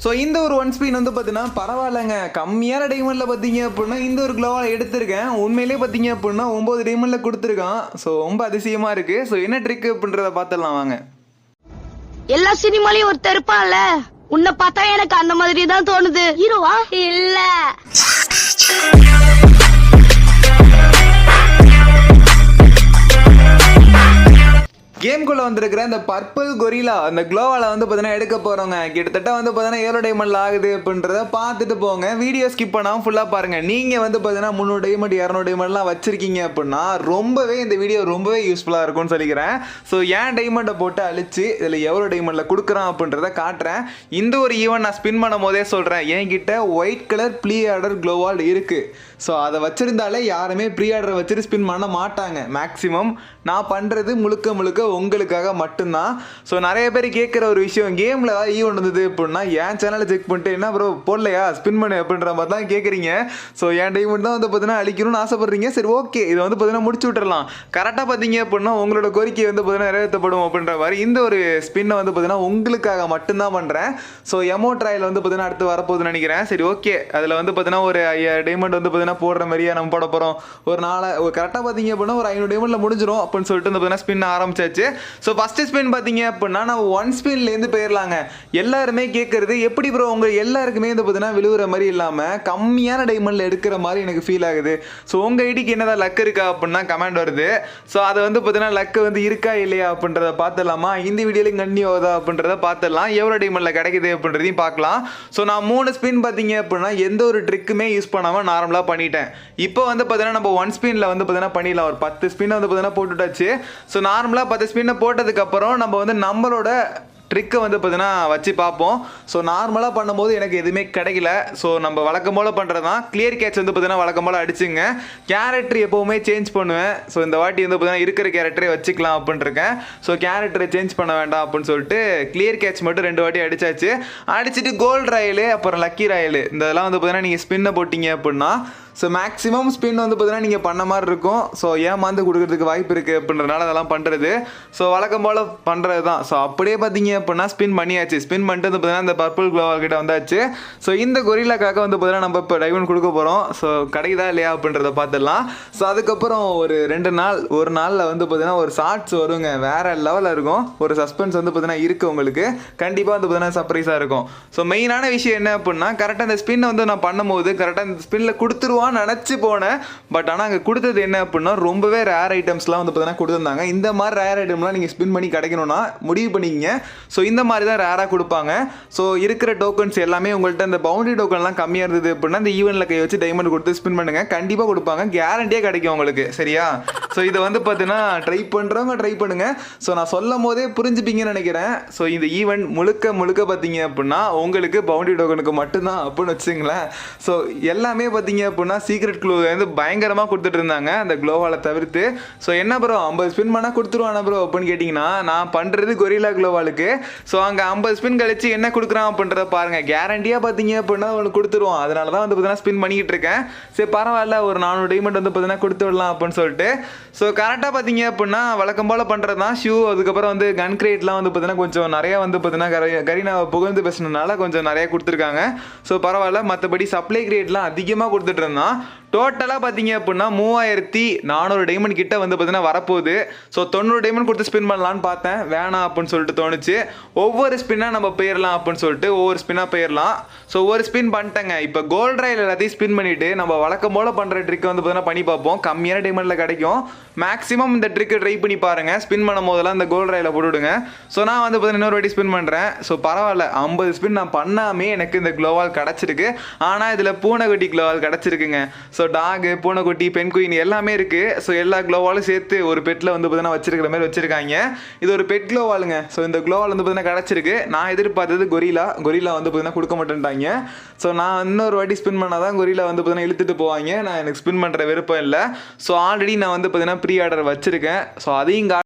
So இந்த ஒரு one spin வந்து பார்த்தீங்கன்னா பரவாயில்லைங்க, கம்மியான டைமண்டில் பார்த்தீங்க அப்படின்னா இந்த ஒரு க்ளோவால் எடுத்திருக்கேன். உண்மையிலே பார்த்தீங்க அப்படின்னா 9 டைமண்டில் கொடுத்துருக்கான். ஸோ ரொம்ப அதிசயமாக இருக்குது. ஸோ என்ன ட்ரிக் அப்படின்றத பார்த்துடலாம் வாங்க. எல்லா சினிமாலையும் ஒருத்தர் இருப்பான்ல, உன்னை பார்த்தா எனக்கு அந்த மாதிரி தான் தோணுது. ஹீரோவா இல்ல கேம்குள்ளே வந்திருக்கிற இந்த பர்பிள் கொரிலா அந்த க்ளோவால் வந்து பார்த்தீங்கன்னா எடுக்க போகிறோங்க. கிட்டத்தட்ட வந்து பார்த்தீங்கன்னா 7 டைமண்டில் ஆகுது அப்படின்றத பார்த்துட்டு போங்க. வீடியோ ஸ்கிப் பண்ணாமல் ஃபுல்லாக பாருங்கள். நீங்கள் வந்து பார்த்தீங்கன்னா 300 டைமண்ட் 200 டைமண்ட்லாம் வச்சுருக்கீங்க அப்படின்னா ரொம்பவே இந்த வீடியோ ரொம்பவே யூஸ்ஃபுல்லாக இருக்கும்னு சொல்லிக்கிறேன். ஸோ ஏன் டைமண்டை போட்டு அழிச்சு இதில் எவ்வளோ டைமண்டில் கொடுக்குறான் அப்படின்றத காட்டுறேன். இந்த ஒரு ஈவெண்ட் நான் ஸ்பின் பண்ணும் போதே சொல்கிறேன், என்கிட்ட ஒயிட் கலர் ப்ரீ ஆர்டர் க்ளோவால் இருக்குது. ஸோ அதை வச்சுருந்தாலே யாருமே ப்ரீ ஆர்டரை வச்சுட்டு ஸ்பின் பண்ண மாட்டாங்க. மேக்ஸிமம் நான் பண்ணுறது முழுக்க முழுக்க உங்களுக்காக மட்டும்தான். ஸோ நிறைய பேர் கேட்குற ஒரு விஷயம், கேமில் ஏதாவது ஈவெண்ட் வந்தது அப்படின்னா என் சேனலை செக் பண்ணிட்டு என்ன ப்ரோ போடலையா ஸ்பின் பண்ணு அப்படின்ற மாதிரி தான் கேட்குறீங்க. ஸோ என் டைமண்ட் தான் வந்து பார்த்தீங்கன்னா அழிக்கணும்னு ஆசைப்படுறீங்க. சரி ஓகே, இதை வந்து பார்த்தீங்கன்னா முடிச்சு விட்டுறலாம். கரெக்டாக பார்த்தீங்க அப்படின்னா உங்களோட கோரிக்கை வந்து பார்த்தீங்கன்னா நிறைவேற்றப்படும் அப்படின்ற மாதிரி இந்த ஒரு ஸ்பின்னை வந்து பார்த்தீங்கன்னா உங்களுக்காக மட்டும்தான் பண்ணுறேன். ஸோ எமோ ட்ரையல் வந்து பார்த்தீங்கன்னா அடுத்து வரப்போகுதுன்னு நினைக்கிறேன். சரி ஓகே, அதில் வந்து பார்த்தீங்கன்னா ஒரு 5000 டைமண்ட் வந்து பார்த்தீங்கன்னா போடுற மாதிரியா நம்ம போட போகிறோம். ஒரு கரெக்டாக பார்த்தீங்க அப்படின்னா ஒரு 500 டைமண்டில் முடிஞ்சிடும் அப்படின்னு சொல்லிட்டு வந்து பார்த்தீங்கன்னா ஸ்பின் ஆரம்பிச்சாச்சு. ஸோ ஃபஸ்ட்டு ஸ்பின் பார்த்தீங்க அப்படின்னா நம்ம 1 ஸ்பின்லேருந்து போயிடலாங்க. எல்லாருமே கேட்குறது எப்படி ப்ரோ உங்கள் எல்லாருக்குமே வந்து பார்த்தீங்கன்னா விழுவுற மாதிரி இல்லாமல் கம்மியான டைமண்டில் எடுக்கிற மாதிரி எனக்கு ஃபீல் ஆகுது. ஸோ உங்கள் ஐடிக்கு என்னதான் லக் இருக்கா அப்படின்னா கமெண்ட் வருது. ஸோ அதை வந்து பார்த்தீங்கன்னா லக்கு வந்து இருக்கா இல்லையா அப்படின்றத பார்த்துடலாமா, இந்த வீடியோலையும் கண்டினியூ ஆகுதா அப்படின்றத பார்த்துடலாம். எவ்வளோ டைமண்டில் கிடைக்குது அப்படின்றதையும் பார்க்கலாம். ஸோ நான் 3 ஸ்பின் பார்த்தீங்க அப்படின்னா எந்த ஒரு ட்ரிக்குமே யூஸ் பண்ணாமல் நார்மலாக பண்ணிட்டேன். இப்போ வந்து பார்த்தீங்கன்னா நம்ம 1 ஸ்பின்னில் வந்து பார்த்தீங்கன்னா பண்ணிடலாம். ஒரு 10 ஸ்பின் வந்து பார்த்தீங்கன்னா போட்டுட்டாச்சு. ஸோ நார்மலாக 10 ஸ்பின்னை போட்டதுக்கப்புறம் நம்ம வந்து நம்மளோட ட்ரிக்கை வந்து பார்த்தீங்கன்னா வச்சு பார்ப்போம். ஸோ நார்மலாக பண்ணும்போது எனக்கு எதுவுமே கிடைக்கல. ஸோ நம்ம வழக்கம் போல் பண்ணுறது தான். கிளியர் கேட்ச் வந்து பார்த்தீங்கன்னா வழக்கம் போல் அடிச்சுங்க. கேரக்டர் எப்போவுமே சேஞ்ச் பண்ணுவேன். ஸோ இந்த வாட்டி வந்து பார்த்தீங்கன்னா இருக்கிற கேரக்டரே வச்சுக்கலாம் அப்படின்னு இருக்கேன். ஸோ கேரக்டரை சேஞ்ச் பண்ண வேண்டாம் அப்படின்னு சொல்லிட்டு கிளியர் கேட்ச் மட்டும் 2 வாட்டி அடிச்சாச்சு. அடிச்சுட்டு கோல்டு ராயலு அப்புறம் லக்கி ராயலு இதெல்லாம் வந்து பார்த்தீங்கன்னா நீங்கள் ஸ்பின்னை போட்டிங்க அப்படின்னா ஸோ மேக்ஸிமம் ஸ்பின் வந்து பார்த்தீங்கன்னா நீங்கள் பண்ண மாதிரி இருக்கும். ஸோ ஏமாந்து கொடுக்கறதுக்கு வாய்ப்பு இருக்குது அப்படின்றனால அதெல்லாம் பண்ணுறது. ஸோ வழக்கம் போல் பண்ணுறது தான். ஸோ அப்படியே பார்த்தீங்க அப்படின்னா ஸ்பின் பண்ணியாச்சு. ஸ்பின் பண்ணிட்டு வந்து பார்த்தீங்கன்னா இந்த பர்பிள் க்ளோவால் கிட்ட வந்தாச்சு. ஸோ இந்த கொரிலாக்காக வந்து பார்த்தீங்கன்னா நம்ம இப்போ டைமண்ட் கொடுக்க போகிறோம். ஸோ கிடைக்குதா இல்லையா அப்படின்றத பார்த்துடலாம். ஸோ அதுக்கப்புறம் ஒரு 2 நாள் ஒரு நாளில் வந்து பார்த்தீங்கன்னா ஒரு ஷார்ட்ஸ் வருங்க. வேறு லெவலில் இருக்கும். ஒரு சஸ்பென்ஸ் வந்து பார்த்தீங்கன்னா இருக்குது உங்களுக்கு. கண்டிப்பாக வந்து பார்த்தீங்கன்னா சர்ப்ரைஸாக இருக்கும். ஸோ மெயினான விஷயம் என்ன அப்படின்னா கரெக்டாக இந்த ஸ்பின்னை வந்து நான் பண்ணும்போது கரெக்டாக இந்த ஸ்பின்னில் கொடுத்துருவோம் நினச்சி போனேன். பட் ஆனால் அங்கே கொடுத்தது என்ன அப்படின்னா ரொம்பவே ரேர் ஐட்டம்ஸ்லாம் வந்து பார்த்தீங்கன்னா கொடுத்துருந்தாங்க. இந்த மாதிரி ரேர் ஐட்டம்லாம் நீங்கள் ஸ்பின் பண்ணி கிடைக்கணும்னா முடிவு பண்ணிக்கிங்க. ஸோ இந்த மாதிரி தான் ரேராக கொடுப்பாங்க. ஸோ இருக்கிற டோக்கன்ஸ் எல்லாமே உங்கள்கிட்ட இந்த பவுண்டரி டோக்கன்லாம் கம்மியாக இருந்தது அப்படின்னா இந்த ஈவெண்ட்டில் கை வச்சு டைமண்ட் கொடுத்து ஸ்பின் பண்ணுங்கள். கண்டிப்பாக கொடுப்பாங்க. கேரண்டியாக கிடைக்கும் உங்களுக்கு. சரியா? ஸோ இதை வந்து பார்த்தீங்கன்னா ட்ரை பண்ணுறவங்க ட்ரை பண்ணுங்கள். ஸோ நான் சொல்லும் போதே புரிஞ்சுப்பீங்கன்னு நினைக்கிறேன். ஸோ இந்த ஈவெண்ட் முழுக்க முழுக்க பார்த்தீங்க அப்படின்னா உங்களுக்கு பவுண்டரி டோக்கனுக்கு மட்டும்தான் அப்படின்னு வச்சுங்களேன். ஸோ எல்லாமே பார்த்தீங்க அப்படின்னா சீக்ரெட் க்ளூ வந்து பயங்கரமாக கொடுத்துட்டு இருந்தாங்க அந்த க்ளோவாலை தவிர்த்து. ஸோ என்ன ப்ரோ 50 ஸ்பின் பண்ணால் கொடுத்துருவானா ப்ரோ அப்படின்னு கேட்டிங்கன்னா நான் பண்ணுறது கொரிலா க்ளோவாலுக்கு. ஸோ அங்கே 50 ஸ்பின் கழிச்சு என்ன கொடுக்குறான் அப்படின்றத பாருங்கள். கேரண்டியாக பார்த்தீங்க அப்படின்னா ஒன்று கொடுத்துருவோம். அதனால தான் வந்து பார்த்தீங்கன்னா ஸ்பின் பண்ணிக்கிட்டு இருக்கேன். சரி பரவாயில்ல, ஒரு 400 டைமண்ட் வந்து பார்த்தீங்கன்னா கொடுத்து விடலாம் அப்படின்னு சொல்லிட்டு. ஸோ கரெக்டாக பார்த்தீங்க அப்படின்னா வழக்கம் போல் பண்ணுறது தான். ஷூ அதுக்கப்புறம் வந்து கன் கிரேட்லாம் வந்து பார்த்தீங்கன்னா கொஞ்சம் நிறையா வந்து பார்த்தீங்கன்னா கரீனாவை புகழ்ந்து பேசினதுனால கொஞ்சம் நிறைய கொடுத்துருக்காங்க. ஸோ பரவாயில்ல. மற்றபடி சப்ளை கிரேட்லாம் அதிகமாக கொடுத்துட்டு இருந்தான். டோட்டலாக பார்த்தீங்க அப்படின்னா 3400 டைமண்ட் கிட்ட வந்து பார்த்தீங்கன்னா வரப்போகுது. ஸோ 90 டைமண்ட் கொடுத்து ஸ்பின் பண்ணலான்னு பார்த்தேன். வேணாம் அப்படின்னு சொல்லிட்டு தோணுச்சு. ஒவ்வொரு ஸ்பின்னாக நம்ம போயிடலாம் அப்படின்னு சொல்லிட்டு ஒவ்வொரு ஸ்பின்னாக போயிடலாம். ஸோ ஒரு ஸ்பின் பண்ணிட்டேங்க. இப்போ கோல்டு ராயல் எல்லாத்தையும் ஸ்பின் பண்ணிவிட்டு நம்ம வழக்கம் போல் பண்ணுற ட்ரிக்கை வந்து பார்த்தீங்கன்னா பண்ணி பார்ப்போம். கம்மியான டைமண்டில் கிடைக்கும். மேக்ஸிமம் இந்த ட்ரிக்கை ட்ரை பண்ணி பாருங்கள். ஸ்பின் பண்ணும் போதெல்லாம் இந்த கோல்டு ராயலை போட்டுவிடுங்க. ஸோ நான் வந்து பார்த்தீங்கன்னா இன்னொரு வாட்டி ஸ்பின் பண்ணுறேன். ஸோ பரவாயில்ல, 50 ஸ்பின் நான் பண்ணாமே எனக்கு இந்த க்ளோவால் கிடச்சிருக்கு. ஆனால் இதில் பூனைக்குட்டி க்ளோவால் கிடச்சிருக்குங்க. ஸோ டாகு, பூனைக்குட்டி, பெண் குயின் எல்லாமே இருக்குது. ஸோ எல்லா க்ளோவாலும் சேர்த்து ஒரு பெட்டில் வந்து பார்த்தீங்கன்னா வச்சிருக்கிற மாதிரி வச்சுருக்காங்க. இது ஒரு பெட் க்ளோவாலுங்க. ஸோ இந்த க்ளோவால் வந்து பார்த்தீங்கன்னா கிடச்சிருக்கு. நான் எதிர்பார்த்தது கொரிலா வந்து பார்த்தீங்கன்னா கொடுக்க மாட்டேன்ட்டாங்க. ஸோ நான் இன்னொரு வாட்டி ஸ்பின் பண்ணால் தான் கொரிலா வந்து பார்த்தீங்கன்னா இழுத்துட்டு போவாங்க. நான் எனக்கு ஸ்பின் பண்ணுற விருப்பம் இல்லை. ஸோ ஆல்ரெடி நான் வந்து பார்த்தீங்கன்னா ப்ரீ ஆர்டர் வச்சுருக்கேன். ஸோ அதையும்